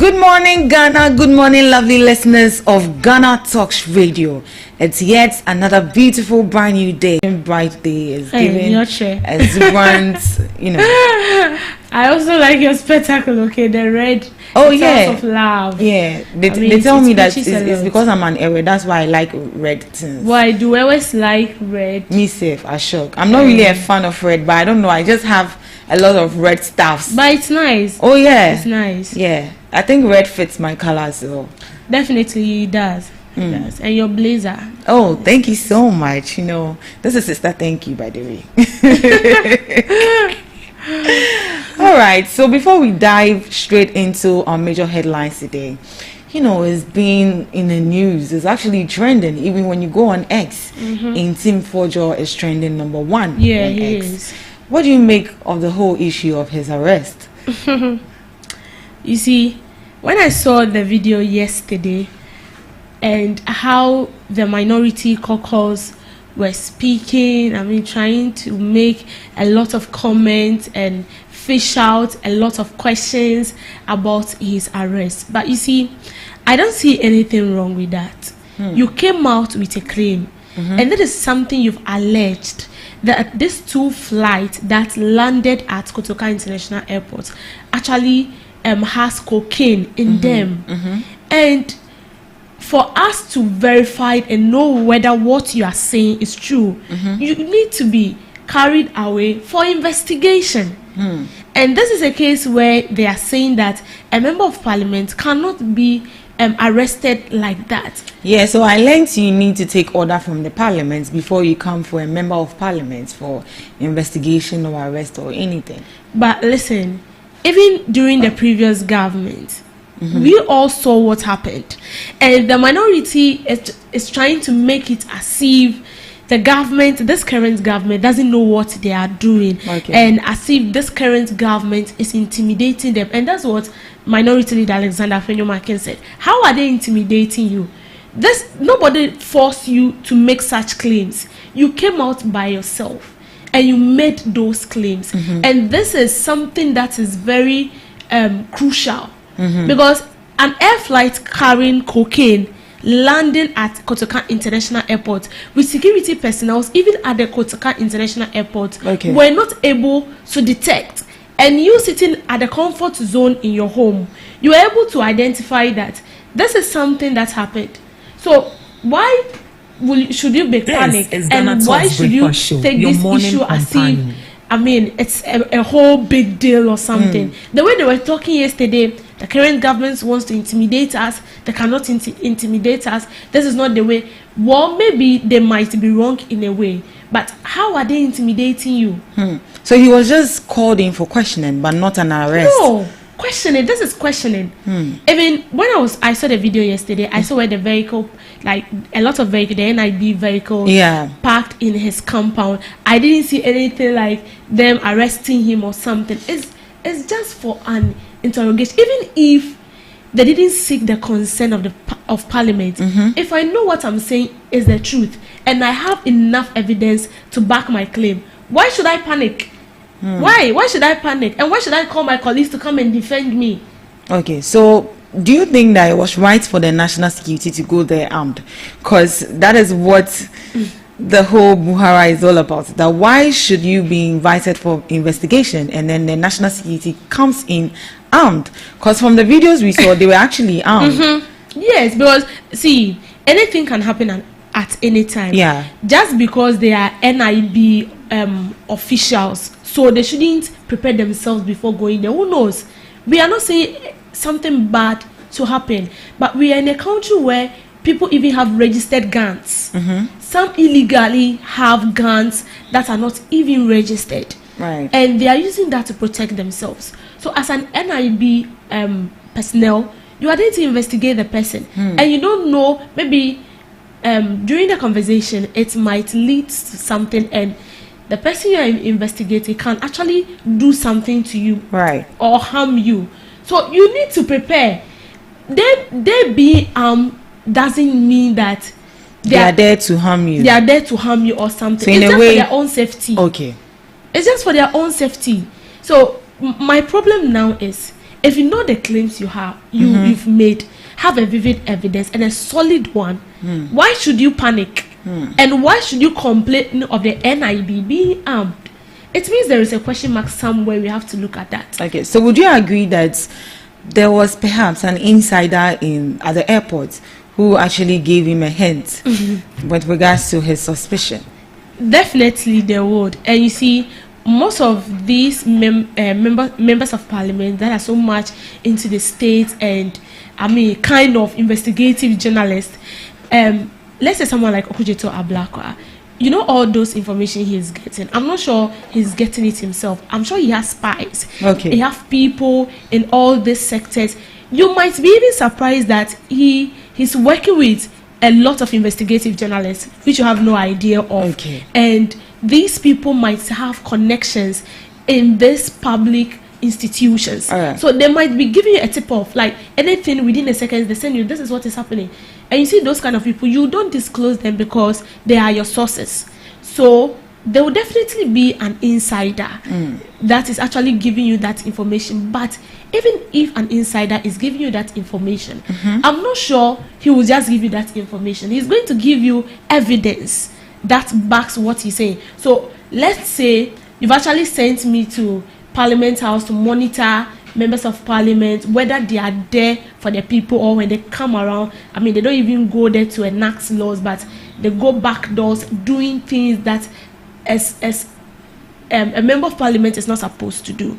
Good morning, Ghana. Good morning, lovely listeners of GhanaTalks Radio. It's yet another beautiful, brand new day. Bright day is giving exuberant, I also like your spectacle, okay? The red. Oh, yeah. Of love. Yeah. They tell me that it's because I'm an Ewe. That's why I like red things. Why do Ewes like red? Me safe, I shock. I'm not really a fan of red, but I don't know. I just have a lot of red stuffs. But it's nice. Oh, yeah. It's nice. Yeah. I think red fits my color, so. Definitely it does. It does. And your blazer. Oh, thank you so much. This is Sister Thank You, by the way. All right, so before we dive straight into our major headlines today, it's been in the news. It's actually trending. Even when you go on X, in Team Fojo is trending number 1. Yeah, on he X. is. What do you make of the whole issue of his arrest? You see, when I saw the video yesterday and how the minority caucus were speaking, trying to make a lot of comments and fish out a lot of questions about his arrest. But you see, I don't see anything wrong with that. You came out with a claim, and that is something you've alleged, that these 2 flights that landed at Kotoka International Airport actually has cocaine in them. And for us to verify and know whether what you are saying is true, you need to be carried away for investigation. And this is a case where they are saying that a member of parliament cannot be arrested like that. Yeah, so I learned you need to take order from the parliament before you come for a member of parliament for investigation or arrest or anything. But listen, even during the previous government, we all saw what happened, and the minority is trying to make it as if the government, this current government, doesn't know what they are doing, and as if this current government is intimidating them. And that's what Minority Leader Alexander Fenyomakin said. How are they intimidating you? Nobody forced you to make such claims. You came out by yourself and you made those claims. And this is something that is very crucial, because an air flight carrying cocaine landing at Kotoka International Airport with security personnel, even at the Kotoka International Airport, were not able to detect. And you sitting at the comfort zone in your home, you were able to identify that this is something that happened. So why should you be panicked, and why should you take this issue as if it's a whole big deal or something? The way they were talking yesterday, the current government wants to intimidate us. They cannot intimidate us. This is not the way. Well, maybe they might be wrong in a way, but how are they intimidating you? So he was just called in for questioning, but not an arrest. No, questioning. This is questioning. Even when I saw the video yesterday, I saw where the vehicle, like a lot of vehicle, the NIB vehicle, parked in his compound. I didn't see anything like them arresting him or something. It's just for an interrogation. Even if they didn't seek the consent of parliament, if I know what I'm saying is the truth and I have enough evidence to back my claim, why should I panic? Why should I panic? And why should I call my colleagues to come and defend me? Okay, so do you think that it was right for the national security to go there armed? Because that is what the whole Buhara is all about. That why should you be invited for investigation and then the national security comes in armed? Because from the videos we saw, they were actually armed. Yes, because see, anything can happen at any time. Yeah. Just because they are NIB officials, so they shouldn't prepare themselves before going there. Who knows? We are not saying something bad to happen, but we are in a country where people even have registered guns. Some illegally have guns that are not even registered, and they are using that to protect themselves. So as an NIB personnel, you are there to investigate the person, and you don't know, maybe during the conversation it might lead to something, and the person you are investigating can actually do something to you, or harm you. So you need to prepare. They being doesn't mean that they are there to harm you. They are there to harm you or something. So it's just for their own safety. Okay. It's just for their own safety. So my problem now is, if you know the claims you've made, have a vivid evidence and a solid one, why should you panic? And why should you complain of the NIB being armed? It means there is a question mark somewhere. We have to look at that. Okay, so would you agree that there was perhaps an insider at the airport who actually gave him a hint with regards to his suspicion? Definitely there would. And you see, most of these members of parliament that are so much into the state and kind of investigative journalists, let's say someone like Okujeto Ablakwa, you know, all those information he is getting, I'm not sure he's getting it himself. I'm sure he has spies. Okay. He have people in all these sectors. You might be even surprised that he's working with a lot of investigative journalists, which you have no idea of. Okay. And these people might have connections in these public institutions. Right. So they might be giving you a tip off, like anything within a second, they send you, this is what is happening. And you see those kind of people, you don't disclose them because they are your sources. So there will definitely be an insider that is actually giving you that information. But even if an insider is giving you that information, I'm not sure he will just give you that information. He's going to give you evidence that backs what he's saying. So let's say you've actually sent me to Parliament House to monitor members of parliament, whether they are there for the people or when they come around. They don't even go there to enact laws, but they go back doors doing things that as a member of parliament is not supposed to do.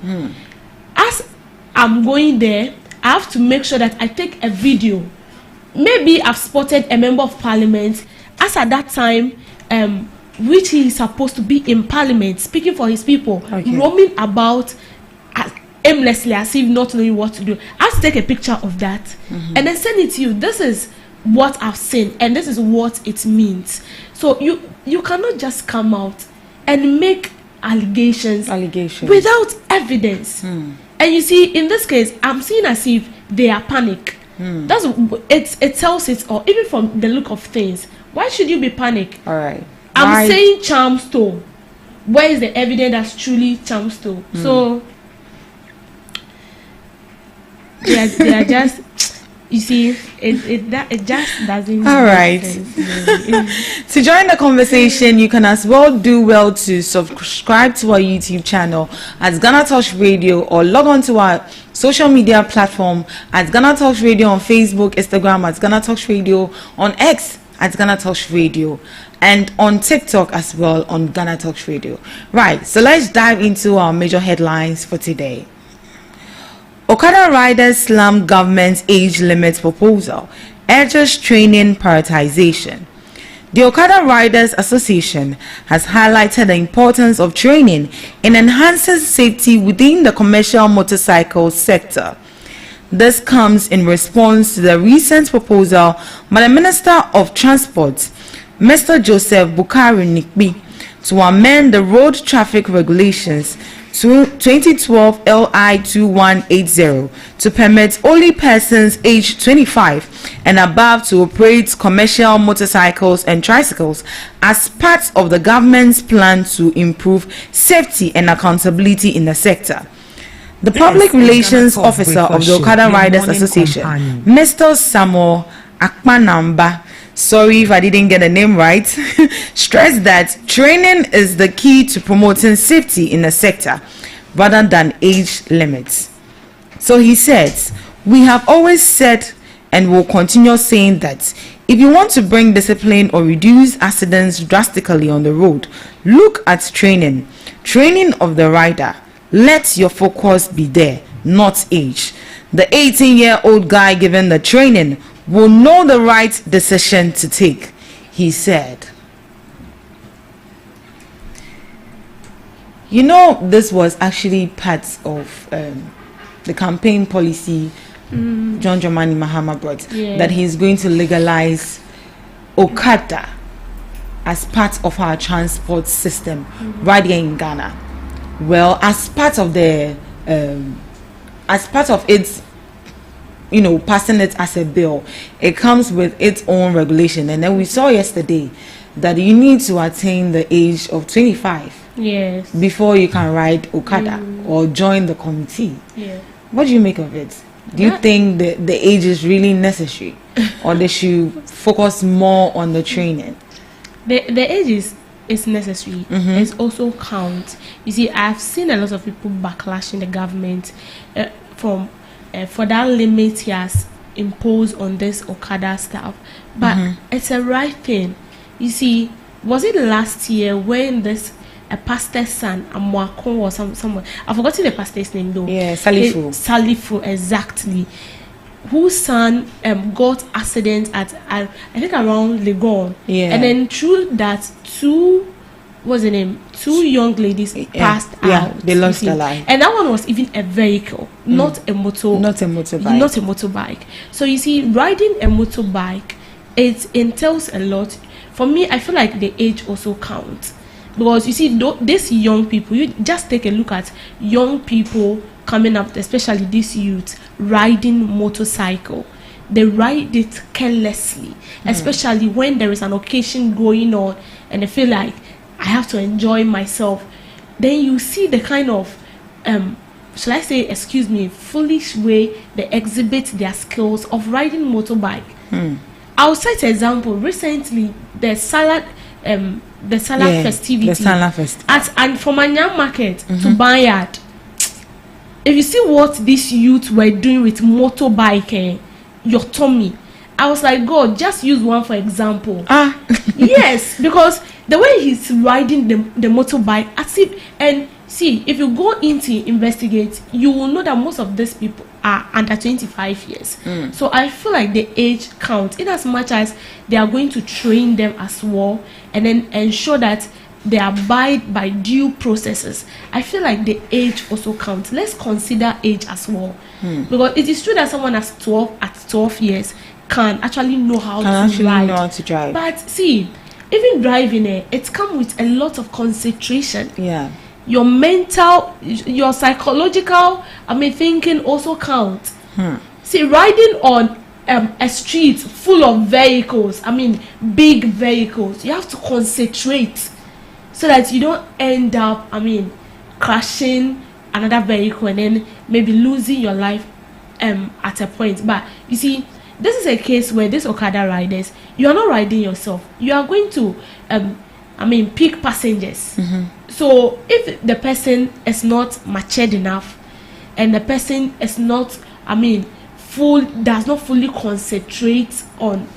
As I'm going there, I have to make sure that I take a video. Maybe I've spotted a member of parliament as at that time, which he is supposed to be in parliament, speaking for his people, roaming about aimlessly as if not knowing what to do. I have to take a picture of that and then send it to you. This is what I've seen and this is what it means. So you cannot just come out and make allegations without evidence. And you see, in this case, I'm seeing as if they are panic. That's it tells it all, even from the look of things. Why should you be panic? All right. I'm saying charm store. Where is the evidence that's truly charm store? So they are just, you see, it just doesn't. All right. To join the conversation, you can as well do well to subscribe to our YouTube channel at GhanaTalks Radio, or log on to our social media platform at GhanaTalks Radio on Facebook, Instagram at GhanaTalks Radio, on X at GhanaTalks Radio, and on TikTok as well on GhanaTalks Radio. Right, so let's dive into our major headlines for today. Okada riders slam government's age limit proposal, urges training prioritization. The Okada Riders Association has highlighted the importance of training in enhancing safety within the commercial motorcycle sector. This comes in response to the recent proposal by the Minister of Transport, Mr. Joseph Bukari Nikbi, to amend the road traffic regulations 2012 LI 2180 to permit only persons aged 25 and above to operate commercial motorcycles and tricycles as part of the government's plan to improve safety and accountability in the sector. The Public Relations Officer of the Okada Riders Association, Mr. Samuel Akpanamba, sorry if I didn't get the name right, stressed that training is the key to promoting safety in the sector rather than age limits. So he says, we have always said and will continue saying that if you want to bring discipline or reduce accidents drastically on the road, look at training of the rider. Let your focus be there, not age. The 18-year-old guy given the training will know the right decision to take, he said. You know, this was actually part of the campaign policy John Dramani Mahama brought, that he's going to legalize Okada as part of our transport system right here in Ghana. Well, as part of its, passing it as a bill, it comes with its own regulation. And then we saw yesterday that you need to attain the age of 25 before you can ride Okada or join the committee. What do you make of it? Do you think the age is really necessary, or they should focus more on the training? The age is necessary. It's also count. You see, I've seen a lot of people backlashing the government for that limit he has imposed on this Okada staff, but it's a right thing. You see, was it last year when a pastor's son, Amwako or someone, I've forgotten the pastor's name though. Yeah, Salifu, exactly. Whose son got accident at I think around Legon. Yeah. And then through that, two young ladies passed out. Yeah, they lost their life. And that one was even a vehicle, not a motorbike. So you see, riding a motorbike, it entails a lot. For me, I feel like the age also counts. Because you see, these young people, you just take a look at young people coming up, especially this youth, riding motorcycle. They ride it carelessly, especially when there is an occasion going on and they feel like, I have to enjoy myself. Then you see the kind of, shall I say, foolish way they exhibit their skills of riding motorbike. I'll cite an example. Recently, the Salah festivity and from Anyam Market to Banyard. If you see what these youths were doing with motorbike, your tummy, I was like, God, just use one for example. Yes, because the way he's riding the motorbike, as if, and see, if you go into investigate, you will know that most of these people are under 25 years. So I feel like the age counts in as much as they are going to train them as well and then ensure that they abide by due processes. I feel like the age also counts. Let's consider age as well. Because it is true that someone at 12 years can actually know how to drive. But see, even driving it comes with a lot of concentration. Yeah. Your mental, your psychological, thinking also counts. See, riding on a street full of vehicles, big vehicles, you have to concentrate so that you don't end up, crashing another vehicle and then maybe losing your life at a point. But you see, this is a case where these Okada riders, you are not riding yourself. You are going to, pick passengers. So if the person is not matured enough and the person is not, does not fully concentrate on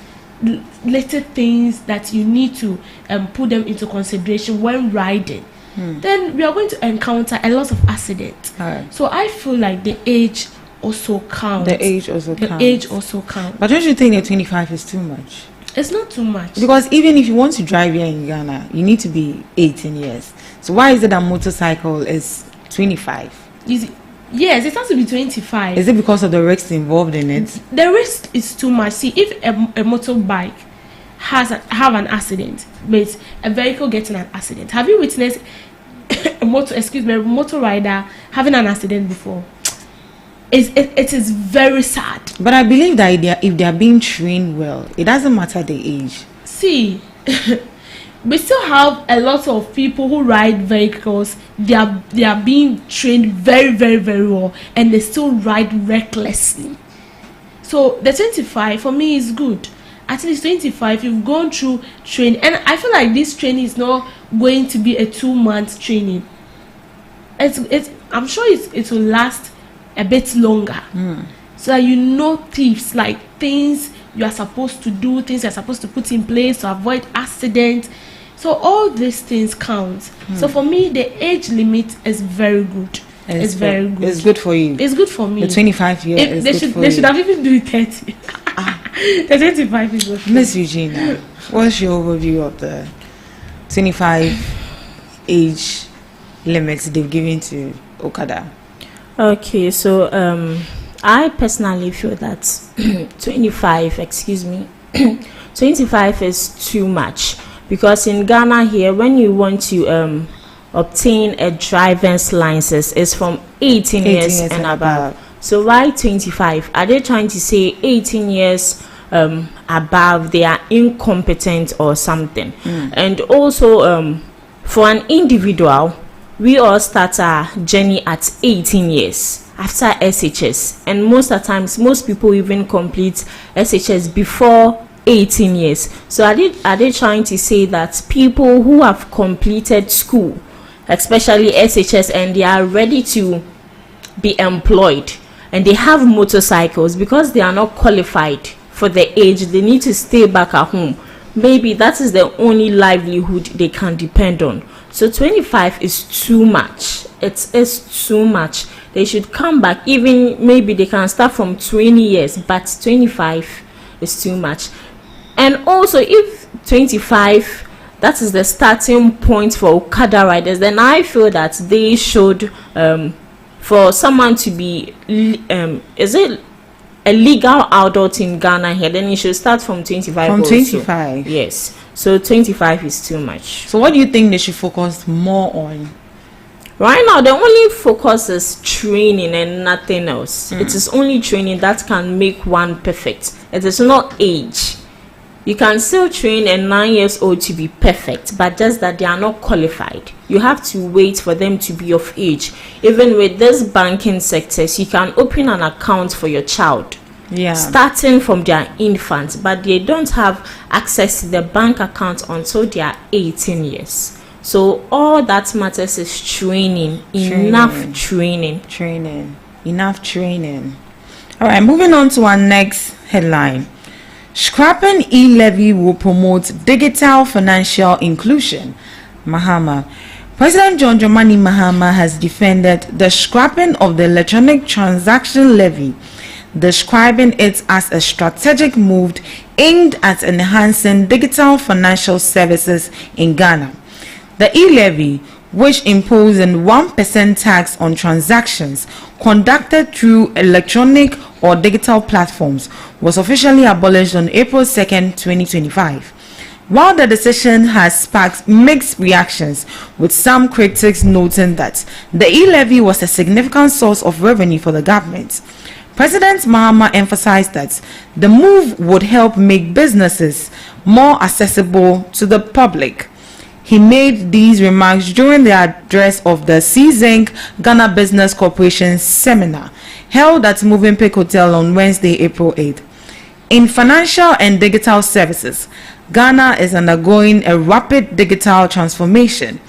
little things that you need to put them into consideration when riding, then we are going to encounter a lot of accidents. So I feel like the age also counts. The age also counts. But don't you think that 25 is too much? It's not too much. Because even if you want to drive here in Ghana, you need to be 18 years. So why is it that motorcycle is 25? Yes, it has to be 25. Is it because of the risks involved in it? The risk is too much. See, if a motorbike have an accident, but a vehicle getting an accident, have you witnessed a motor rider having an accident before? It is very sad. But I believe that if they are being trained well, it doesn't matter the age. See, we still have a lot of people who ride vehicles. They are being trained very, very, very well, and they still ride recklessly. So the 25 for me is good. At least 25, you've gone through training, and I feel like this training is not going to be a 2-month training. I'm sure it will last a bit longer, so that you know tips, like things you are supposed to do, things you are supposed to put in place to avoid accidents. So all these things count. So for me, the age limit is very good. It's very good. It's good for you. It's good for me. The 25 years. They should have even do it 30. The 25 is good. Miss Eugenia, what's your overview of the 25 age limits they've given to Okada? Okay, so I personally feel that 25 is too much, because in Ghana here, when you want to obtain a driver's license, it's from 18 years and above. So why 25? Are they trying to say 18 years above they are incompetent or something? And also for an individual we all start our journey at 18 years after SHS, and most of the times most people even complete SHS before 18 years. So are they trying to say that people who have completed school, especially SHS, and they are ready to be employed and they have motorcycles, because they are not qualified for the age, they need to stay back at home? Maybe that is the only livelihood they can depend on. So 25 is too much. It is too much. They should come back. Even maybe they can start from 20 years, but 25 is too much. And also, if 25, that is the starting point for Okada riders, then I feel that they should, for someone to be, is it a legal adult in Ghana here, then you should start from 25. From also. 25. Yes. So 25 is too much. So what do you think they should focus more on? Right now, the only focus is training and nothing else. It is only training that can make one perfect. It is not age. You can still train a 9-year-old to be perfect, but just that they are not qualified. You have to wait for them to be of age. Even with this banking sectors, you can open an account for your child, starting from their infants, but they don't have access to the bank account until they are 18 years. So all that matters is training. Enough training. Enough training. All right, moving on to our next headline. Scrapping e-levy will promote digital financial inclusion. Mahama. President John Dramani Mahama has defended the scrapping of the electronic transaction levy, describing it as a strategic move aimed at enhancing digital financial services in Ghana. The e-levy, which imposed a 1% tax on transactions conducted through electronic or digital platforms, was officially abolished on April 2nd, 2025. While the decision has sparked mixed reactions, with some critics noting that the e-levy was a significant source of revenue for the government, President Mahama emphasized that the move would help make businesses more accessible to the public. He made these remarks during the address of the CZINC Ghana Business Corporation seminar held at Movenpick Hotel on Wednesday, April 8th. In financial and digital services, Ghana is undergoing a rapid digital transformation.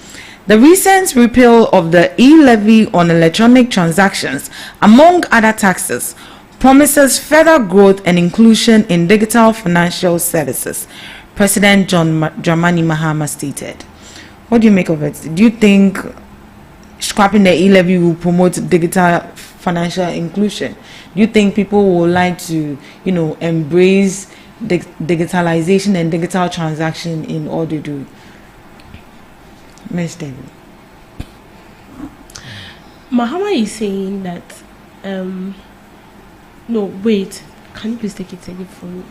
The recent repeal of the e-levy on electronic transactions, among other taxes, promises further growth and inclusion in digital financial services, President John Dramani Mahama stated. What do you make of it? Do you think scrapping the e-levy will promote digital financial inclusion? Do you think people would like to, embrace digitalization and digital transaction in all they do? Ms. David. Mahama is saying that, no, wait, can you please take it again for me?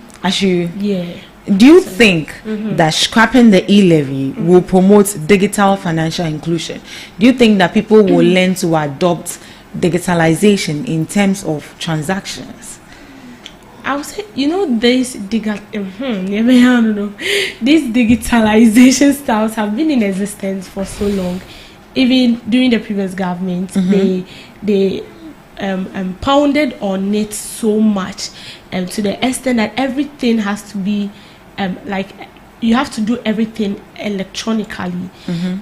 Yeah. Do you think that scrapping the e-levy will promote digital financial inclusion? Do you think that people will learn to adopt digitalization in terms of transactions? I would say, these digitalization styles have been in existence for so long. Even during the previous government, they pounded on it so much, to the extent that everything has to be you have to do everything electronically.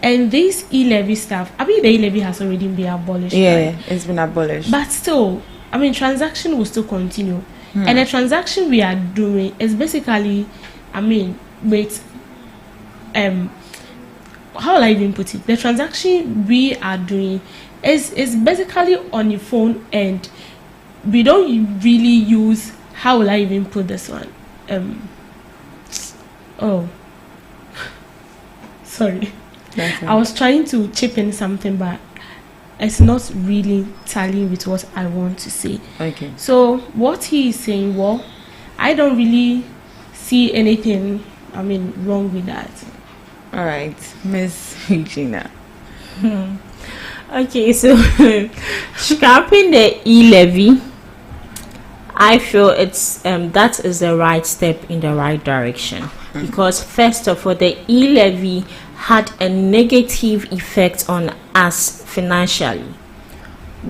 And this e-levy stuff, the e-levy has already been abolished. Yeah, right? It's been abolished. But still, transaction will still continue. And the transaction we are doing is basically, with how will I even put it? The transaction we are doing is basically on your phone, and we don't really use, how will I even put this one? Sorry. I was trying to chip in something, but it's not really tallying with what I want to say. Okay. So what he is saying, well, I don't really see anything, wrong with that. All right, Miss Regina. Okay, so scrapping the e-levy, I feel it's that is the right step in the right direction, because first of all, the e-levy had a negative effect on us financially.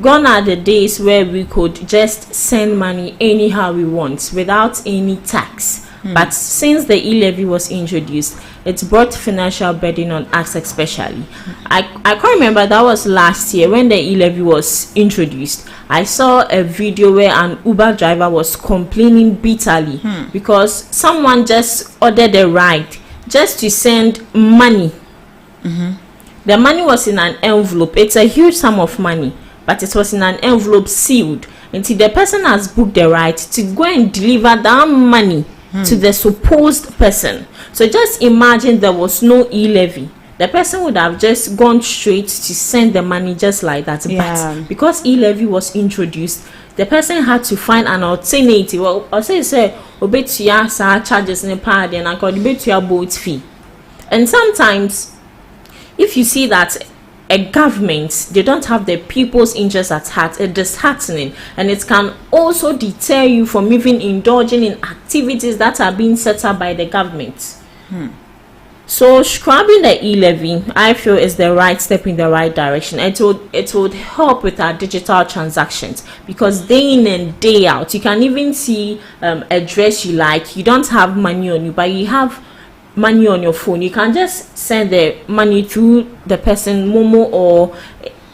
Gone are the days where we could just send money anyhow we want without any tax. But since the e-levy was introduced, it's brought financial burden on us especially. I can't remember, that was last year when the e-levy was introduced. I saw a video where an Uber driver was complaining bitterly because someone just ordered a ride just to send money. The money was in an envelope. It's a huge sum of money, but it was in an envelope sealed until the person has booked the ride to go and deliver that money to the supposed person. So just imagine there was no e-levy. The person would have just gone straight to send the money just like that. Yeah. But because e-levy was introduced, the person had to find an alternative. Well, I'll say obey your charges in the pad and I could obey your boat fee. And sometimes, if you see that a government, they don't have the people's interest at heart, it's disheartening, and it can also deter you from even indulging in activities that are being set up by the government. So scrapping the e-levy, I feel, is the right step in the right direction. It would help with our digital transactions, because day in and day out, you can even see a dress you like. You don't have money on you, but you have money on your phone. You can just send the money through the person, Momo or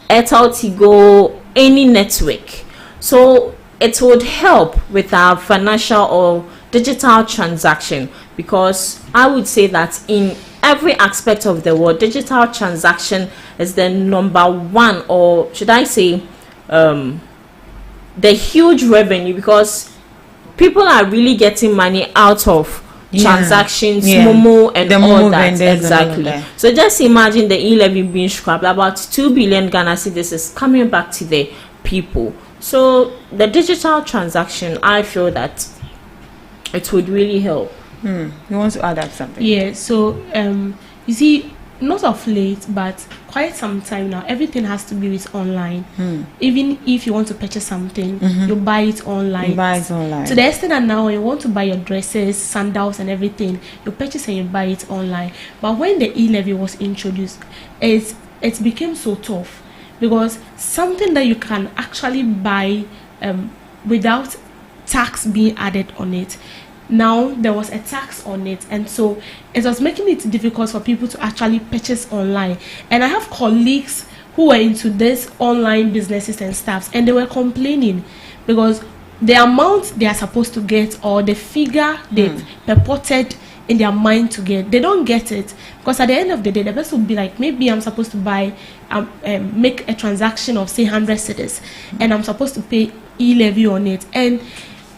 Airtel, Tigo, any network. So it would help with our financial or digital transaction, because I would say that in every aspect of the world, digital transaction is the number one, or should I say the huge revenue, because people are really getting money out of transactions, Momo and the all Momo that. Exactly. That. So just imagine the e-levy being scrapped. About 2 billion Ghana cedis is coming back to the people. So the digital transaction, I feel that it would really help. You want to add up something? Yeah. So you see, not of late, but quite some time now, everything has to be with online. Even if you want to purchase something, you buy it online. You buy it online. To the extent that now when you want to buy your dresses, sandals and everything, you purchase and you buy it online. But when the e-levy was introduced, it became so tough, because something that you can actually buy without tax being added on it, now there was a tax on it, and so it was making it difficult for people to actually purchase online. And I have colleagues who were into this online businesses and stuff, and they were complaining because the amount they are supposed to get, or the figure they've purported in their mind to get, they don't get it, because at the end of the day, the person will be like, maybe I'm supposed to buy make a transaction of say 100 cedis, and I'm supposed to pay e-levy on it, and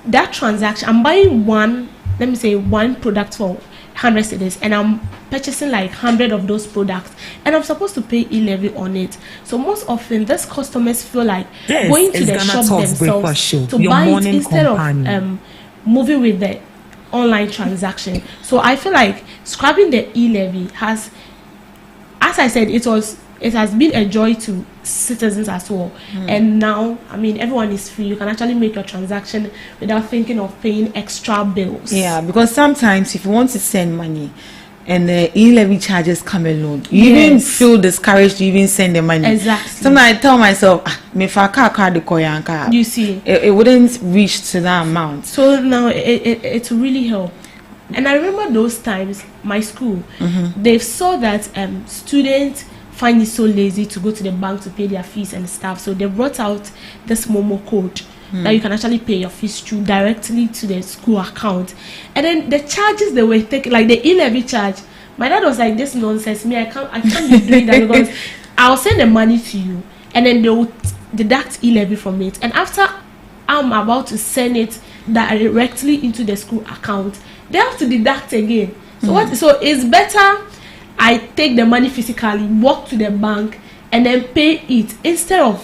that transaction, I'm buying one product for 100 cedis, and I'm purchasing like 100 of those products, and I'm supposed to pay e-levy on it. So most often, these customers feel like going to the shop themselves to buy it instead of moving with the online transaction. So I feel like scrapping the e-levy has, as I said, it has been a joy to citizens as well. And now, I mean, everyone is free. You can actually make your transaction without thinking of paying extra bills. Yeah, because sometimes if you want to send money and the e-levy charges come alone, you even feel discouraged to even send the money. Exactly. Sometimes I tell myself, you see, it wouldn't reach to that amount. So now it really help. And I remember those times, my school, they saw that students find it so lazy to go to the bank to pay their fees and stuff, so they brought out this Momo code that you can actually pay your fees through directly to the school account. And then the charges they were taking, like the e-levy charge, my dad was like, this nonsense, I can't be doing that, because I'll send the money to you and then they will deduct e-levy from it, and after I'm about to send it directly into the school account, they have to deduct again. So it's better I take the money physically, walk to the bank, and then pay it instead of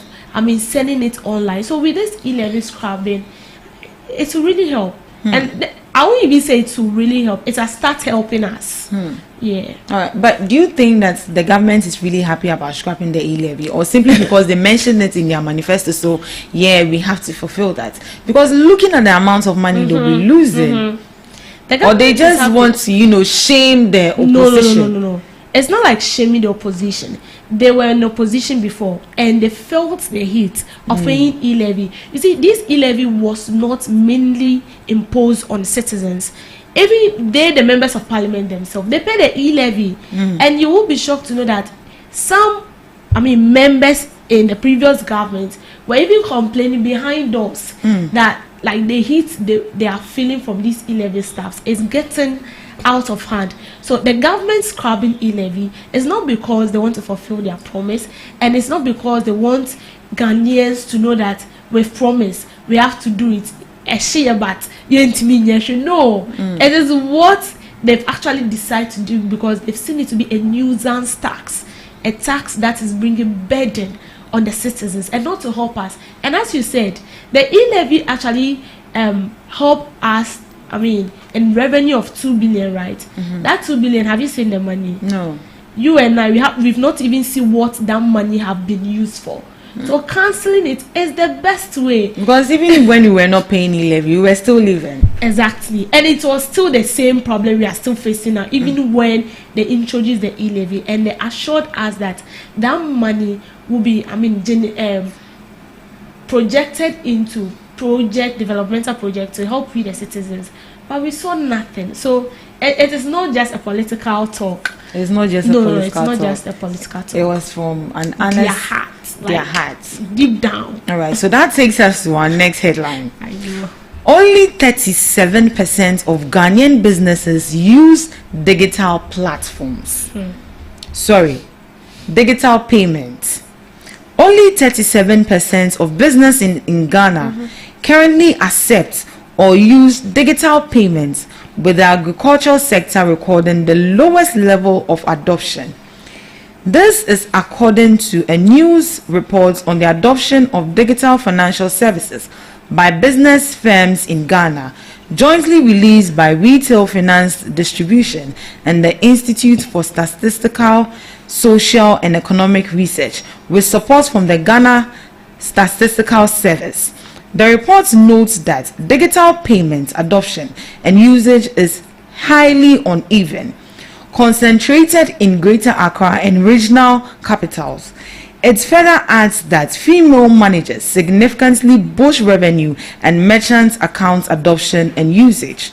sending it online. So with this e-levy scrapping, it will really help. And I won't even say it will really help. It will start helping us. Yeah. All right. But do you think that the government is really happy about scrapping the e-levy, or simply because they mentioned it in their manifesto? So we have to fulfill that, because looking at the amount of money they'll be losing. Or they just want to, shame the opposition. No. It's not like shaming the opposition. they were in opposition before and they felt the heat of paying e-levy. You see, this e-levy was not mainly imposed on citizens. Even they, the members of parliament themselves, they pay the e-levy. And you will be shocked to know that some, members in the previous government were even complaining behind doors that like the heat they are feeling from these e-levy staffs is getting out of hand. So the government scrapping e-levy is not because they want to fulfill their promise, and it's not because they want Ghanaians to know that we've promised, we have to do it. No, it is what they've actually decided to do because they've seen it to be a nuisance tax, a tax that is bringing burden on the citizens and not to help us. And as you said, the e-levy actually help us, in revenue of 2 billion, right? That 2 billion, have you seen the money? No. You and I, we've not even seen what that money have been used for. So cancelling it is the best way. Because even when we were not paying e-levy, we were still living. Exactly. And it was still the same problem we are still facing now, even when they introduced the e-levy. And they assured us that that money will be, projected into developmental projects to help with the citizens. But we saw nothing. So it is not just a political talk. It's not just a political talk. No, it's not just a political talk. It was from an honest... Their hearts. Deep down. All right, so that takes us to our next headline. I know. Only 37% of Ghanaian businesses use digital platforms. Digital payments. Only 37% of business in Ghana currently accept or use digital payments, with the agricultural sector recording the lowest level of adoption. This is according to a news report on the adoption of digital financial services by business firms in Ghana, jointly released by Retail Finance Distribution and the Institute for Statistical, Social and Economic Research, with support from the Ghana Statistical Service. The report notes that digital payment adoption and usage is highly uneven, concentrated in Greater Accra and regional capitals. It further adds that female managers significantly boost revenue and merchant account adoption and usage.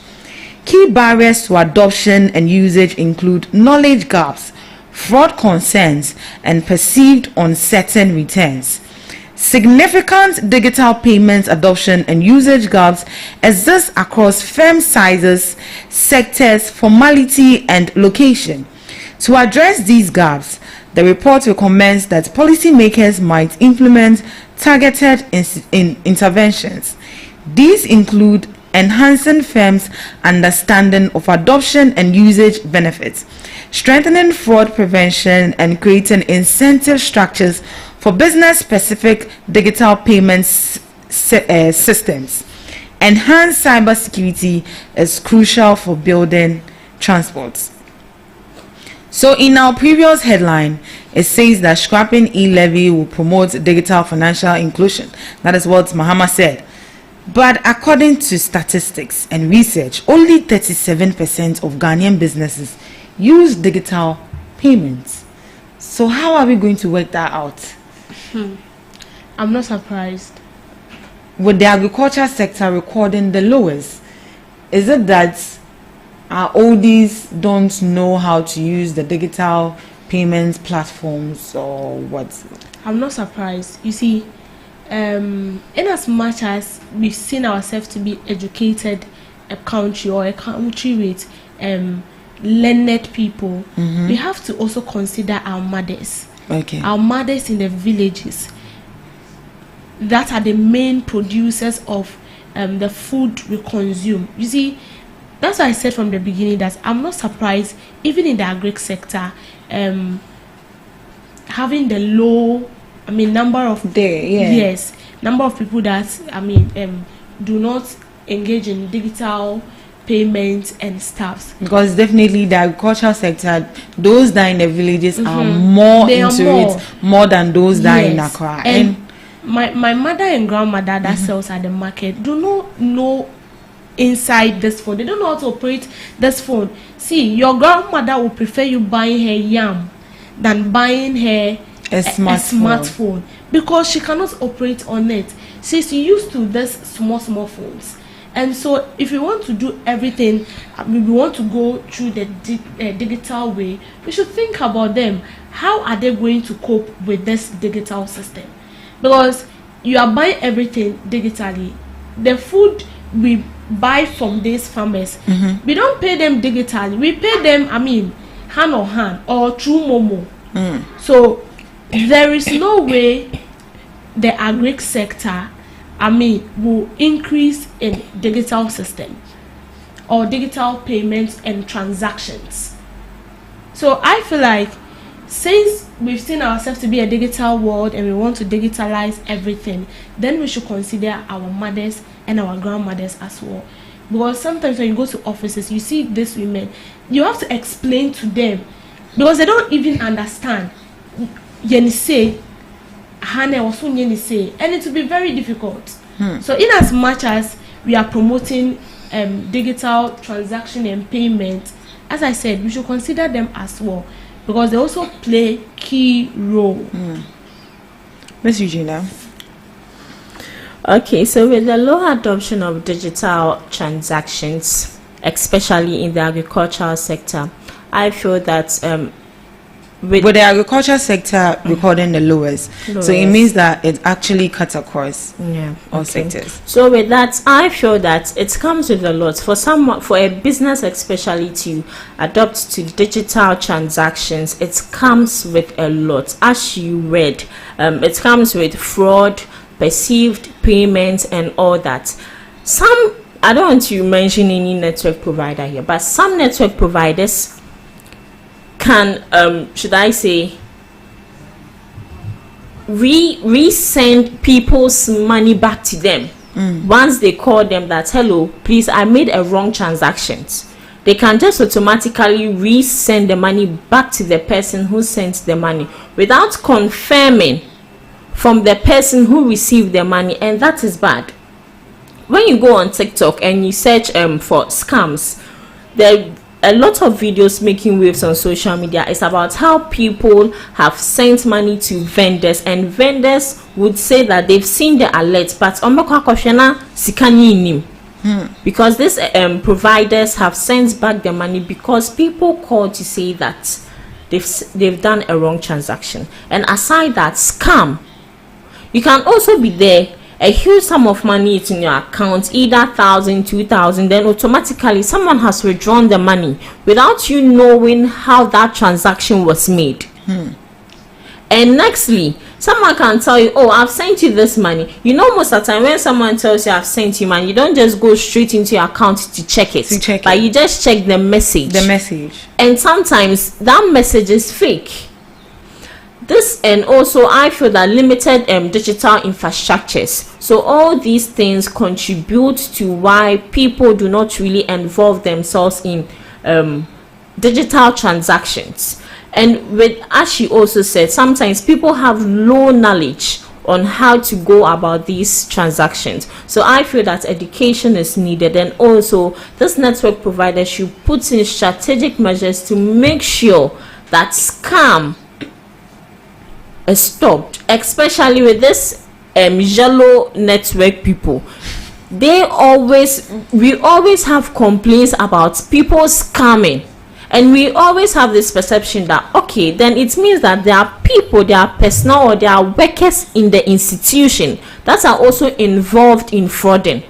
Key barriers to adoption and usage include knowledge gaps, fraud concerns, and perceived uncertain returns. Significant digital payments adoption and usage gaps exist across firm sizes, sectors, formality, and location. To address these gaps, the report recommends that policymakers might implement targeted interventions. These include enhancing firms' understanding of adoption and usage benefits, strengthening fraud prevention, and creating incentive structures for business-specific digital payments systems. Enhanced cybersecurity is crucial for building transports. So in our previous headline, it says that scrapping e-levy will promote digital financial inclusion. That is what Mahama said. But according to statistics and research, only 37% of Ghanaian businesses use digital payments. So how are we going to work that out? I'm not surprised. With the agriculture sector recording the lowest, is it that our oldies don't know how to use the digital payments platforms or what? I'm not surprised. You see, in as much as we've seen ourselves to be educated a country or a country with learned people, we have to also consider our mothers. Okay. Our mothers in the villages that are the main producers of the food we consume. You see, that's why I said from the beginning that I'm not surprised, even in the agri sector, having the low, number of number of people that do not engage in digital payments and stuff. Because definitely the agricultural sector, those that are in the villages are more it more than those that are in Accra. And my mother and grandmother that sells at the market do not know inside this phone. They don't know how to operate this phone. See, your grandmother will prefer you buying her yam than buying her a smartphone because she cannot operate on it. She's used to this small phones. And so if we want to do everything, we want to go through the digital way, we should think about them. How are they going to cope with this digital system? Because you are buying everything digitally. The food we buy from these farmers, we don't pay them digitally. We pay them, hand on hand or through Momo. So there is no way the agri sector will increase in digital system or digital payments and transactions. So I feel like since we've seen ourselves to be a digital world and we want to digitalize everything, then we should consider our mothers and our grandmothers as well. Because sometimes when you go to offices, you see these women, you have to explain to them because they don't even understand. Yenise, and it will be very difficult. So in as much as we are promoting digital transaction and payment, as I said, we should consider them as well because they also play key role. Miss Eugenia. Okay, so with the low adoption of digital transactions, especially in the agricultural sector, I feel that with the agriculture sector recording the lowest, so it means that it actually cuts across all sectors. So with that, I feel that it comes with a lot for a business especially to adopt to digital transactions. It comes with a lot, as you read. It comes with fraud, perceived payments, and all that. I don't want to mention any network provider here, but some network providers can should I say resend people's money back to them once they call them that, hello, please, I made a wrong transaction. They can just automatically resend the money back to the person who sent the money without confirming from the person who received the money, and that is bad. When you go on TikTok and you search for scams, a lot of videos making waves on social media is about how people have sent money to vendors, and vendors would say that they've seen the alert, but because these providers have sent back the money because people called to say that they've done a wrong transaction. And aside that scam, you can also be there. A huge sum of money is in your account, either 1,000, 2,000, then automatically someone has withdrawn the money without you knowing how that transaction was made. And nextly, someone can tell you, oh, I've sent you this money. You know, most of the time when someone tells you I've sent you money, you don't just go straight into your account to check it. But you just check the message. And sometimes that message is fake. This, and also I feel that limited digital infrastructures. So all these things contribute to why people do not really involve themselves in digital transactions. And with, as she also said, sometimes people have low knowledge on how to go about these transactions. So I feel that education is needed, and also this network provider should put in strategic measures to make sure that scam is stopped, especially with this yellow network people. We always have complaints about people scamming, and we always have this perception that, okay, then it means that there are people, there are personnel, or there are workers in the institution that are also involved in frauding.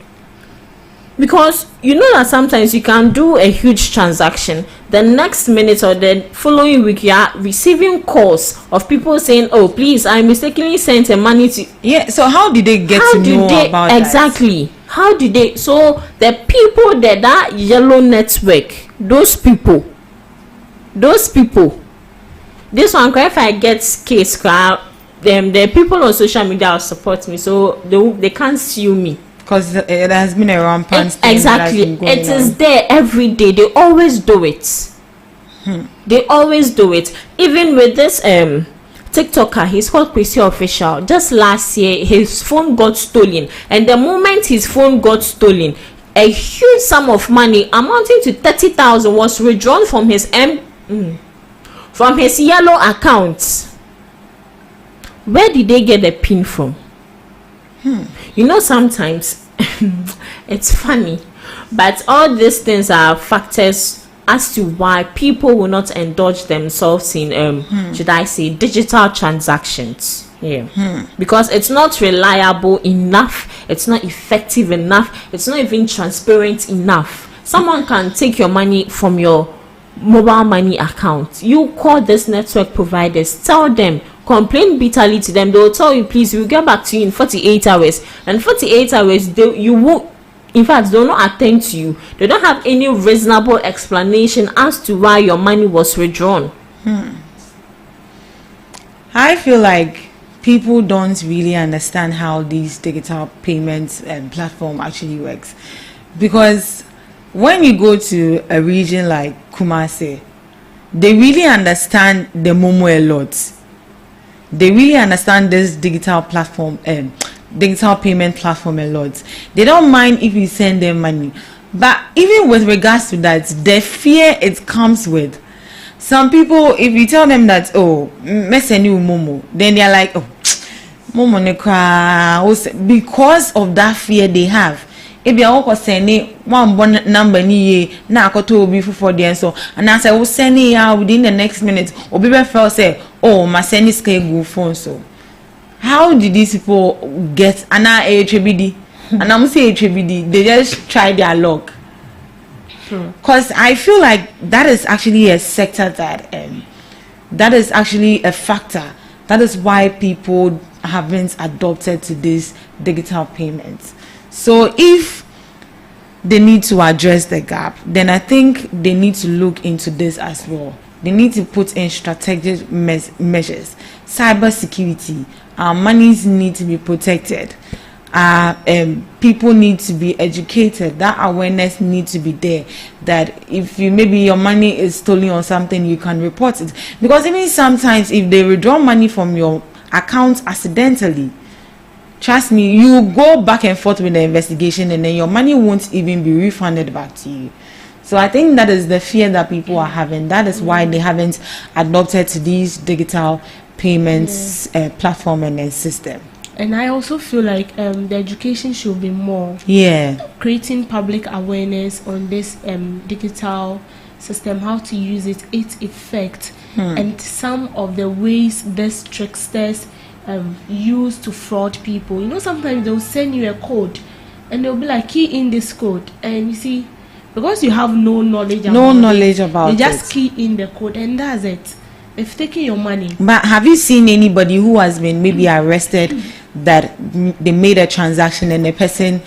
Because you know that sometimes you can do a huge transaction, the next minute or the following week you are receiving calls of people saying, oh, please, I mistakenly sent a money to... Yeah, so how did they get to know about that? Exactly. How did they... So the people that yellow network, those people, this one, if I get case, the people on social media will support me, so they can't sue me. Because it has been a rampant thing. Exactly. It is there every day. They always do it. They always do it. Even with this TikToker, he's called Chrissy Official. Just last year, his phone got stolen. And the moment his phone got stolen, a huge sum of money amounting to 30,000 was withdrawn from his yellow account. where did they get the pin from? You know, sometimes it's funny, but all these things are factors as to why people will not indulge themselves in should I say digital transactions. Because it's not reliable enough, it's not effective enough, it's not even transparent enough. Someone can take your money from your mobile money account. You call this network providers, tell them, complain bitterly to them, they will tell you, please, we'll get back to you in 48 hours. And 48 hours, you won't, in fact, they'll not attend to you. They don't have any reasonable explanation as to why your money was withdrawn. I feel like people don't really understand how these digital payments platform actually works, because when you go to a region like Kumasi, they really understand the Momo a lot. They really understand this digital platform digital payment platform a lot. They don't mind if you send them money, but even with regards to that, the fear it comes with, some people, if you tell them that, oh, me send you Momo, then they're like, oh, Momo ne cry, because of that fear they have. If you are sending one number ni na akoto obi for the so, and I say we send it out within the next minute, obi be feel say, oh, my send is go phone. So how did these people get an HBD? And I'm saying HBD, they just try their luck. Because I feel like that is actually a sector that is actually a factor. That is why people haven't adopted to this digital payments. So if they need to address the gap, then I think they need to look into this as well. They need to put in strategic measures. Cyber security, our monies need to be protected. People need to be educated. That awareness needs to be there, that if you maybe your money is stolen or something, you can report it. Because even sometimes if they withdraw money from your account accidentally, trust me, you go back and forth with the investigation and then your money won't even be refunded back to you. So I think that is the fear that people are having. That is why they haven't adopted to these digital payments platform and system. And I also feel like the education should be more. Creating public awareness on this digital system, how to use it, its effect, and some of the ways these tricksters use to fraud people. You know, sometimes they'll send you a code and they'll be like, key in this code, and you see, because you have no knowledge about it, they just key in the code and that's it. They've taken your money. But have you seen anybody who has been maybe arrested that they made a transaction and the person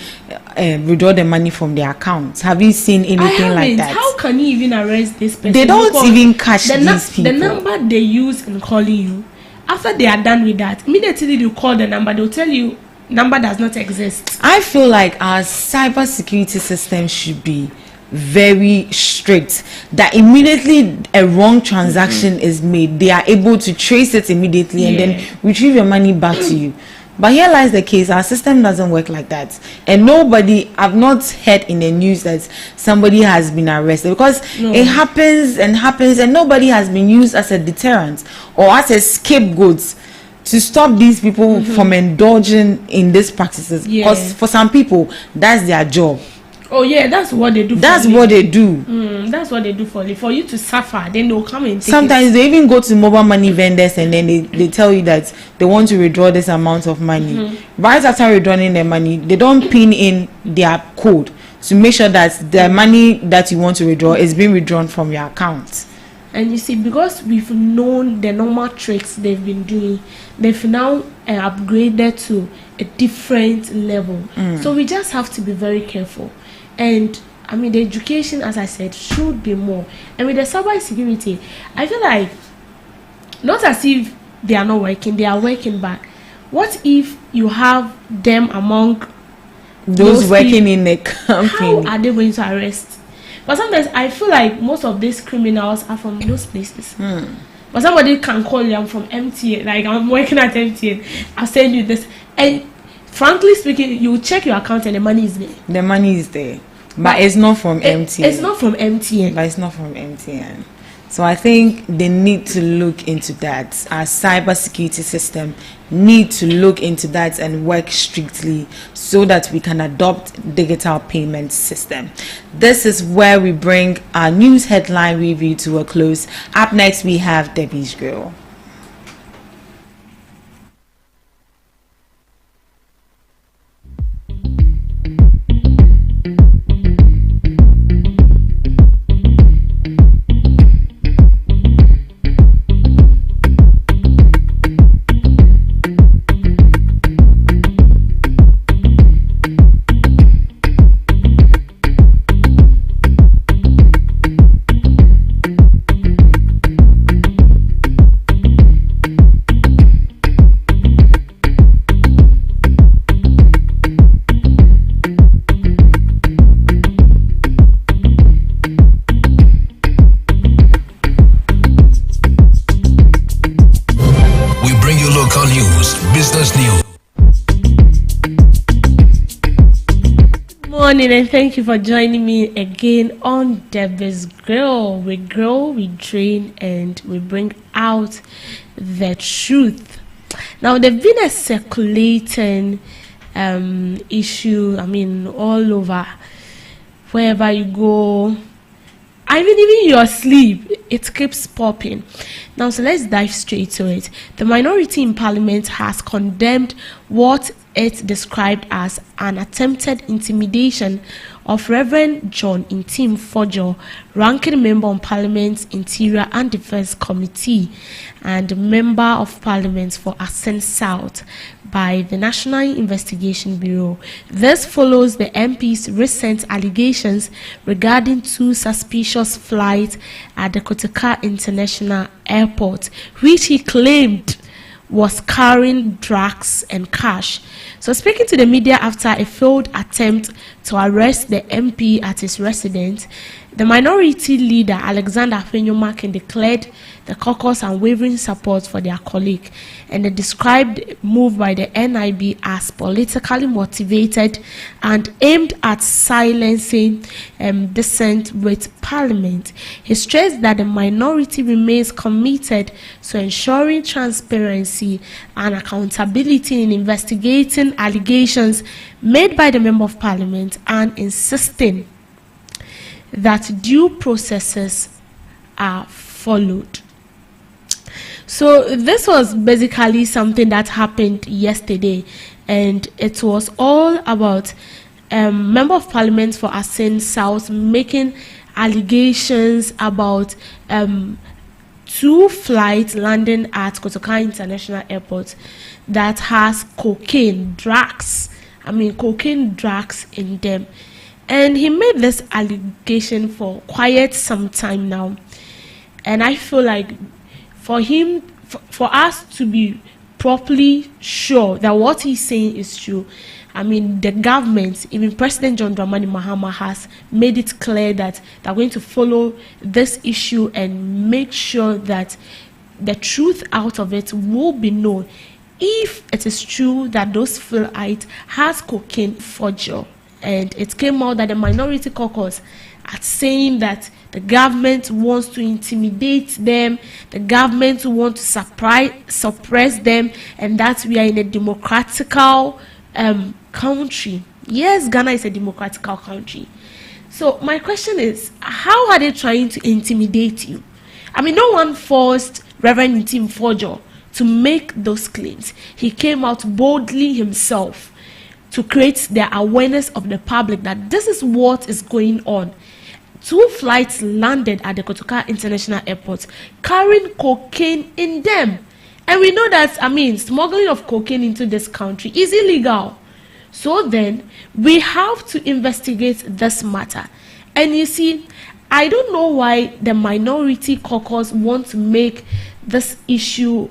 withdraw the money from their account? Have you seen anything like that? How can you even arrest this person? They don't even catch these people. The number they use in calling you, after they are done with that, immediately you call the number, they'll tell you number does not exist. I feel like our cyber security system should be very strict, that immediately a wrong transaction is made, they are able to trace it immediately and then retrieve your money back to you. But here lies the case, our system doesn't work like that, and I've not heard in the news that somebody has been arrested, because it happens and nobody has been used as a deterrent or as a scapegoat to stop these people from indulging in these practices, because for some people that's their job. Oh yeah, that's what they do. That's what they do. That's what they do for you to suffer. Then they'll come and take sometimes they even go to mobile money vendors and then they tell you that they want to withdraw this amount of money. Right after withdrawing their money, they don't pin in their code to make sure that the money that you want to withdraw is being withdrawn from your account. And you see, because we've known the normal tricks they've been doing, they've now upgraded to a different level. So we just have to be very careful. And I mean, the education, as I said, should be more. And with the cyber security, I feel like not as if they are not working, they are working back. What if you have them among those working in the company? How are they going to arrest? But sometimes I feel like most of these criminals are from those places. But somebody can call you, I'm from MTN, like I'm working at MTN, I'll send you this. And frankly speaking, you check your account and the money is there. The money is there. But it's not from MTN. It's not from MTN. But it's not from MTN. So I think they need to look into that. Our cybersecurity system need to look into that and work strictly so that we can adopt digital payment system. This is where we bring our news headline review to a close. Up next, we have Debbie's Grill. Morning, and thank you for joining me again on Debbie's Grill. We grow, we train, and we bring out the truth. Now, there's been a circulating issue, all over, wherever you go. Even your sleep, it keeps popping. Now, so let's dive straight to it. The minority in Parliament has condemned what it described as an attempted intimidation of Reverend John Intim Fojo, ranking member on Parliament's Interior and Defence Committee and member of Parliament for Ascent South, by the National Investigation Bureau. This follows the MP's recent allegations regarding two suspicious flights at the Kotoka International Airport, which he claimed was carrying drugs and cash. So, speaking to the media after a failed attempt to arrest the MP at his residence, the minority leader Alexander Afenyomakin declared the caucus unwavering support for their colleague, and the described move by the NIB as politically motivated and aimed at silencing dissent with Parliament. He stressed that the minority remains committed to ensuring transparency and accountability in investigating allegations made by the Member of Parliament and insisting that due processes are followed. So this was basically something that happened yesterday, and it was all about Member of Parliament for Ascent South making allegations about two flights landing at Kotoka International Airport that has cocaine drugs in them. And he made this allegation for quite some time now. And I feel like for us to be properly sure that what he's saying is true, the government, even President John Dramani Mahama, has made it clear that they're going to follow this issue and make sure that the truth out of it will be known if it is true that those flights has cocaine for Joe. And it came out that the minority caucus are saying that the government wants to intimidate them, the government wants to suppress them, and that we are in a democratical country. Yes, Ghana is a democratical country. So my question is, how are they trying to intimidate you? No one forced Reverend Intim Fojo to make those claims. He came out boldly himself to create the awareness of the public that this is what is going on. Two flights landed at the Kotoka International Airport carrying cocaine in them. And we know that, smuggling of cocaine into this country is illegal. So then, we have to investigate this matter. And you see, I don't know why the minority caucus want to make this issue,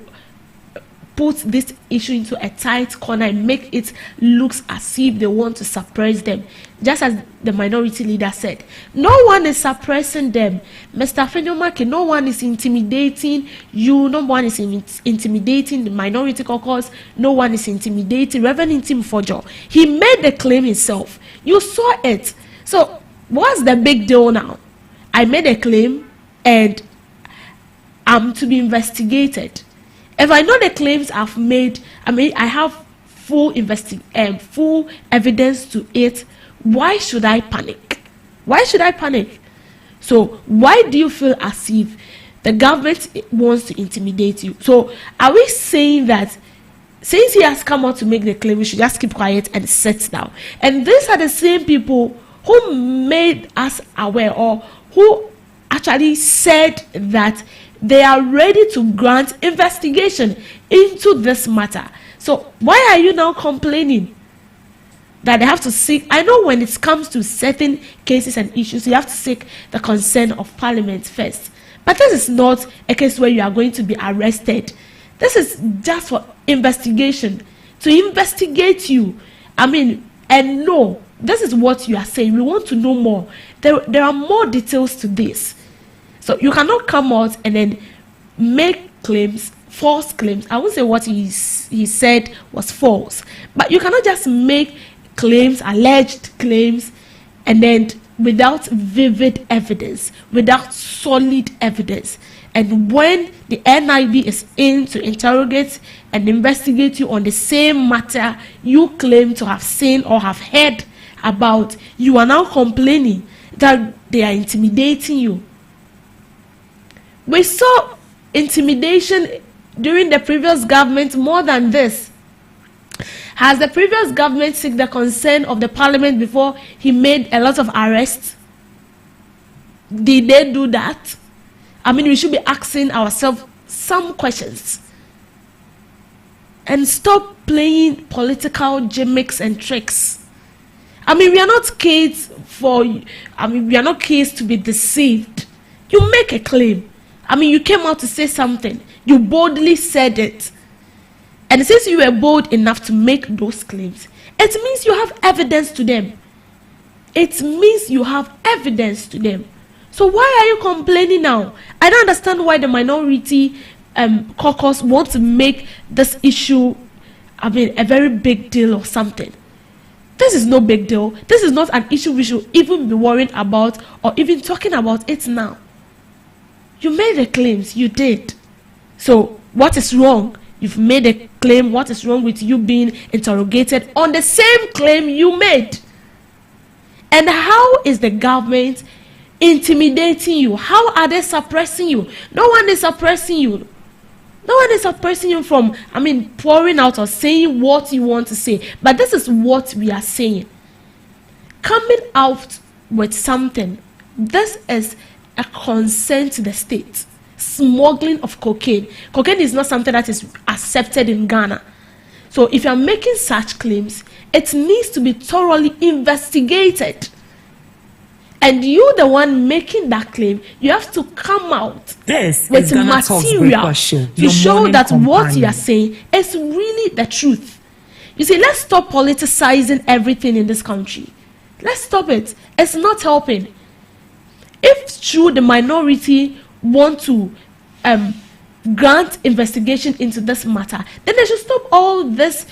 put this issue into a tight corner and make it look as if they want to suppress them. Just as the minority leader said, no one is suppressing them. Mr. Fenyomake, no one is intimidating you. No one is intimidating the minority caucus. No one is intimidating Reverend Intim Fojo. He made the claim himself. You saw it. So what's the big deal now? I made a claim and I'm to be investigated. If I know the claims I've made, I have full evidence to it, why should I panic? Why should I panic? So why do you feel as if the government wants to intimidate you? So are we saying that since he has come out to make the claim, we should just keep quiet and sit down? And these are the same people who made us aware, or who actually said that they are ready to grant investigation into this matter. So why are you now complaining that they have to seek? I know when it comes to certain cases and issues, you have to seek the consent of Parliament first. But this is not a case where you are going to be arrested. This is just for investigation, to investigate you. And no, this is what you are saying. We want to know more. There are more details to this. So you cannot come out and then make claims, false claims. I won't say what he said was false, but you cannot just make claims, alleged claims, and then without vivid evidence, without solid evidence. And when the NIB is in to interrogate and investigate you on the same matter you claim to have seen or have heard about, you are now complaining that they are intimidating you. We saw intimidation during the previous government more than this. Has the previous government sought the consent of the Parliament before he made a lot of arrests? Did they do that? We should be asking ourselves some questions and stop playing political gimmicks and tricks. We are not kids we are not kids to be deceived. You make a claim. You came out to say something. You boldly said it. And since you were bold enough to make those claims, it means you have evidence to them. It means you have evidence to them. So why are you complaining now? I don't understand why the minority caucus want to make this issue, a very big deal or something. This is no big deal. This is not an issue we should even be worrying about or even talking about it now. You made the claims, you did. So what is wrong? You've made a claim. What is wrong with you being interrogated on the same claim you made? And how is the government intimidating you? How are they suppressing you? No one is suppressing you. No one is suppressing you from, pouring out or saying what you want to say. But this is what we are saying. Coming out with something, this is a consent to the state. Smuggling of cocaine. Cocaine is not something that is accepted in Ghana. So if you are making such claims, it needs to be thoroughly investigated. And you, the one making that claim, you have to come out with material to show that what you are saying is really the truth. You see, let's stop politicizing everything in this country. Let's stop it. It's not helping. If true the minority want to grant investigation into this matter, then they should stop all this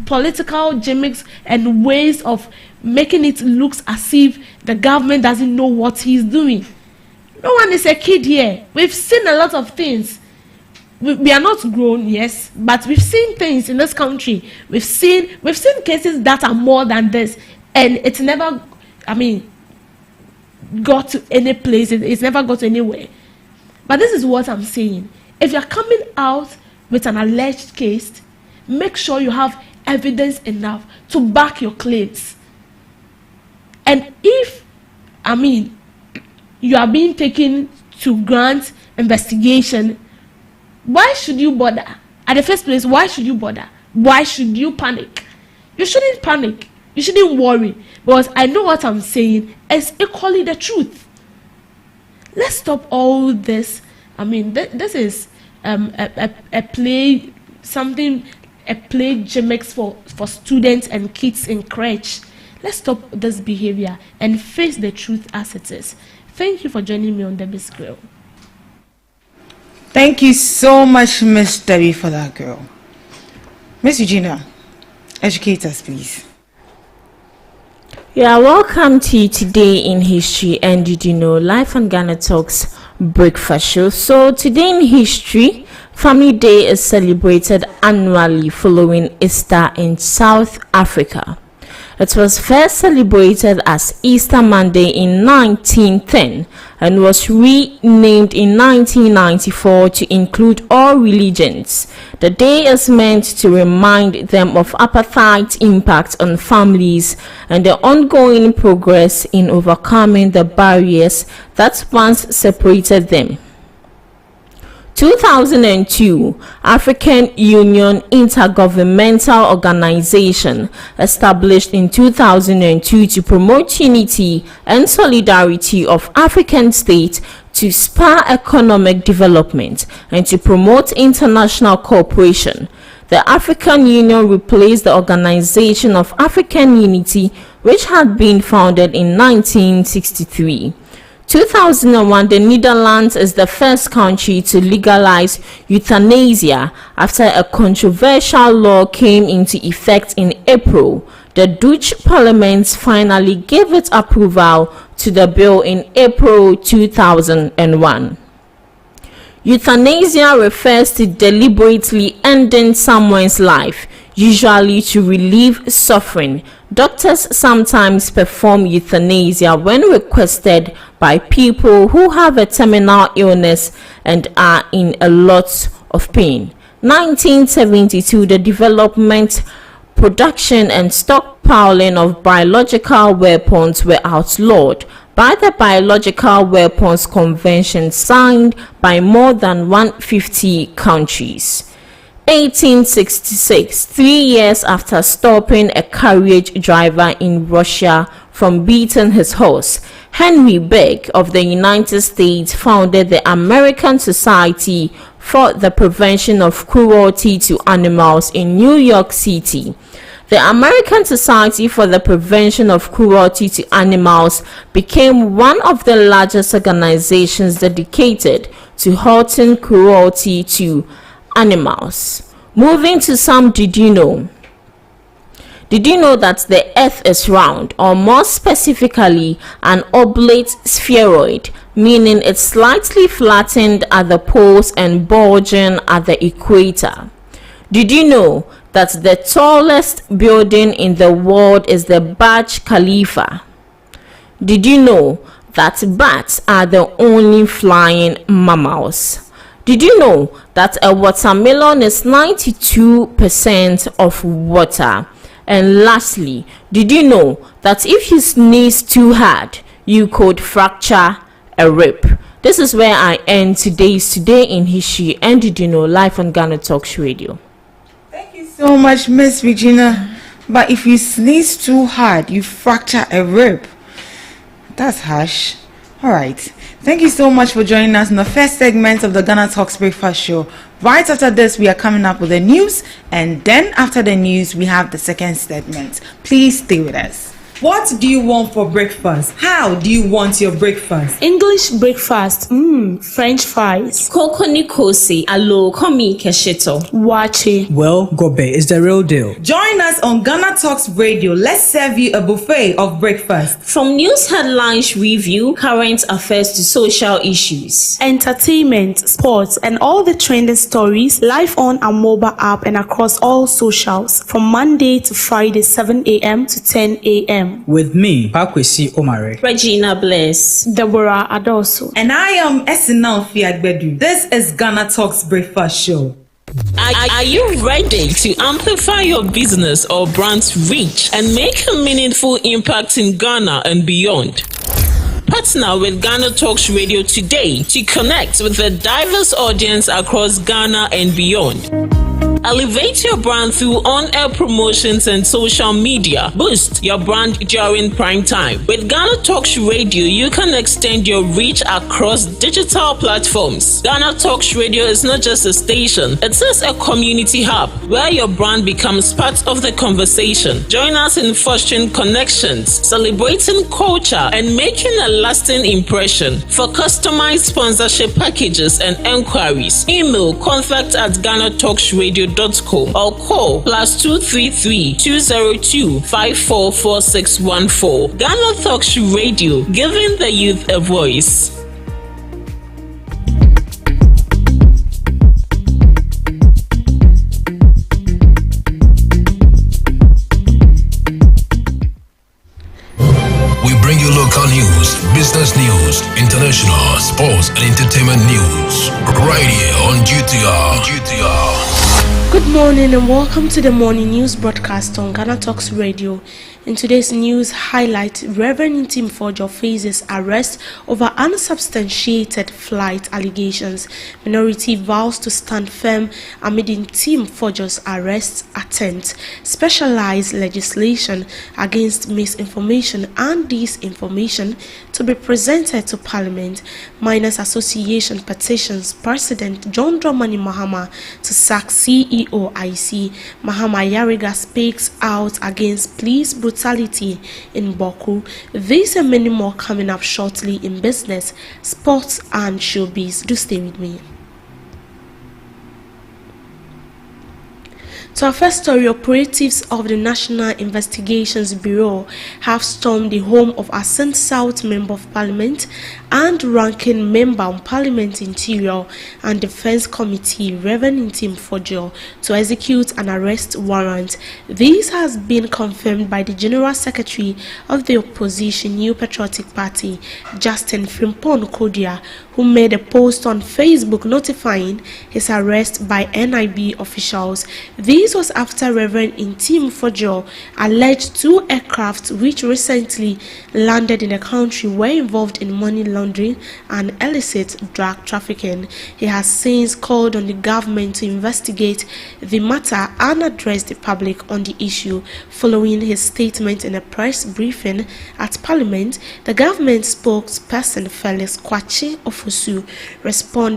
political gimmicks and ways of making it look as if the government doesn't know what he's doing. No one is a kid here. We've seen a lot of things. We are not grown, yes, but we've seen things in this country. We've seen cases that are more than this, and it's never, got to any place. It's never got anywhere. But this is what I'm saying. If you're coming out with an alleged case, make sure you have evidence enough to back your claims. And if, you are being taken to grant investigation, why should you bother? At the first place, why should you bother? Why should you panic? You shouldn't panic. You shouldn't worry. Because I know what I'm saying is equally the truth. Let's stop all this. This is a play gimmicks for students and kids in crèche. Let's stop this behavior and face the truth as it is. Thank you for joining me on Debbie's Grill. Thank you so much, Miss Debbie, for that, girl. Miss Eugenia, educate us, please. Yeah, welcome to Today in History. And did you know, live on GhanaTalks breakfast show. So today in history, Family Day is celebrated annually following Easter in South Africa. It was first celebrated as Easter Monday in 1910 and was renamed in 1994 to include all religions. The day is meant to remind them of apartheid's impact on families and the ongoing progress in overcoming the barriers that once separated them. 2002 African Union Intergovernmental Organization, established in 2002 to promote unity and solidarity of African states, to spur economic development and to promote international cooperation. The African Union replaced the Organization of African Unity, which had been founded in 1963. 2001, the Netherlands is the first country to legalize euthanasia after a controversial law came into effect in April. The Dutch Parliament finally gave its approval to the bill in April 2001. Euthanasia refers to deliberately ending someone's life, usually to relieve suffering. Doctors sometimes perform euthanasia when requested by people who have a terminal illness and are in a lot of pain. 1972, the development, production and stockpiling of biological weapons were outlawed by the Biological Weapons Convention signed by more than 150 countries. 1866, 3 years after stopping a carriage driver in Russia from beating his horse, Henry Bergh of the United States founded the American Society for the Prevention of Cruelty to Animals in New York City. The American Society for the Prevention of Cruelty to Animals became one of the largest organizations dedicated to halting cruelty to animals. Moving to some did you know. Did you know that the earth is round, or more specifically an oblate spheroid, meaning it's slightly flattened at the poles and bulging at the equator? Did you know that the tallest building in the world is the Burj Khalifa? Did you know that bats are the only flying mammals? Did you know that a watermelon is 92% of water? And lastly, did you know that if you sneeze too hard, you could fracture a rib? This is where I end today's Today in History and Did You Know, live on GhanaTalks Radio. Thank you so much, Miss Regina. But if you sneeze too hard, you fracture a rib. That's harsh. All right. Thank you so much for joining us in the first segment of the GhanaTalks Breakfast Show. Right after this, we are coming up with the news, and then after the news, we have the second segment. Please stay with us. What do you want for breakfast? How do you want your breakfast? English breakfast, French fries. Koko Nikosi, alo komi kesheto. Wache. Well, Gobe is the real deal. Join us on GhanaTalks Radio. Let's serve you a buffet of breakfast. From news headlines review, current affairs to social issues. Entertainment, sports, and all the trending stories live on our mobile app and across all socials from Monday to Friday, 7 a.m. to 10 a.m. With me, Pakwesi Omare, Regina Bless, Deborah Adoso, and I am Esinal Fiagbedu. This is GhanaTalks Breakfast Show. Are you ready to amplify your business or brand's reach and make a meaningful impact in Ghana and beyond? Partner with GhanaTalks Radio today to connect with a diverse audience across Ghana and beyond. Elevate your brand through on-air promotions and social media. Boost your brand during prime time. With GhanaTalks Radio, you can extend your reach across digital platforms. GhanaTalks Radio is not just a station, it is a community hub where your brand becomes part of the conversation. Join us in fostering connections, celebrating culture, and making a lasting impression. For customized sponsorship packages and enquiries, email contact@GhanaTalksRadio.com or call +233 202 544614. GhanaTalks Radio, giving the youth a voice. news, business news, international, sports and entertainment news. Right here on GTR. Good morning and welcome to the morning news broadcast on GhanaTalks Radio. In today's news highlight, Reverend Ntim Fojo faces arrest over unsubstantiated flight allegations. Minority vows to stand firm amid Ntim Fojo's arrest attempt. Specialized legislation against misinformation and disinformation to be presented to Parliament. Miners Association petitions President John Dramani Mahama to sack CEO IC. Mahama Yariga speaks out against police brutality in Boku. These and many more coming up shortly in business, sports and showbiz. Do stay with me. To our first story, operatives of the National Investigations Bureau have stormed the home of Ascent South Member of Parliament and ranking member on Parliament Interior and Defence Committee, Reverend Ntim Fojo, to execute an arrest warrant. This has been confirmed by the General Secretary of the opposition New Patriotic Party, Justin Frimpong Kodia, who made a post on Facebook notifying his arrest by NIB officials. This was after Reverend Ntim Fojo alleged 2 aircraft which recently landed in the country were involved in money laundering and illicit drug trafficking. He has since called on the government to investigate the matter and address the public on the issue. Following his statement in a press briefing at Parliament, the government spokesperson Felix Kwachi Ofosu responded